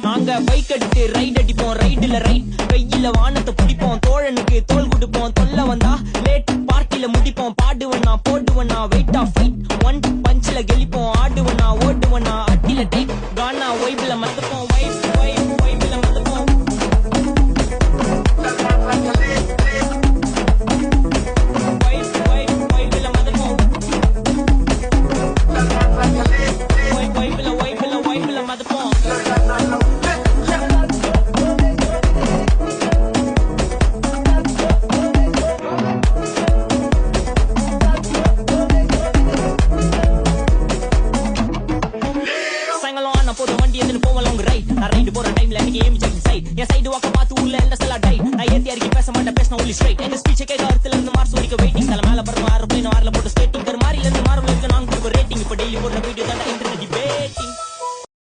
நாங்க பைக் எடுத்து ரைட் அடிப்போம், ரைடுல ரைட் கையில வானத்தை பிடிப்போம், தோழனுக்கு தோல் கொடுப்போம், தொல்ல வந்தா லேட் பார்ட்டில முடிப்போம், பாடுவனா போடுவனா வெயிட் ஆஃப் ஃபைட் ஒன் பஞ்சில கெளிப்போம், ஆடுவனா ஓடுவனா அட்டில டைட் கானா வைப்ல மத்தப்போம், வைப்ல மத்தப்போம். என் சைடு வாக்க பார்த்து ஊர்ல எல்லாம் செல்லா டை நான் ஏத்தி அறிக்கை பேச மாட்டேன் பேசின ஒன்லி ஸ்ட்ரைட் எங்க ஸ்பீச் கேட்க அர்த்தத்துல இருந்து மார்ச் வரைக்கும் வெயிட்டிங் தலை மேல பறந்து ஆறு பிளேன் வாரில் போட்டு ஸ்டேட்டிங் மாறில இருந்து மாறல இருக்கு நாங்க ரேட்டிங் இப்போ டெய்லி போடுற வீடியோ தான் இன்டர்நெட் டிபேட்டிங்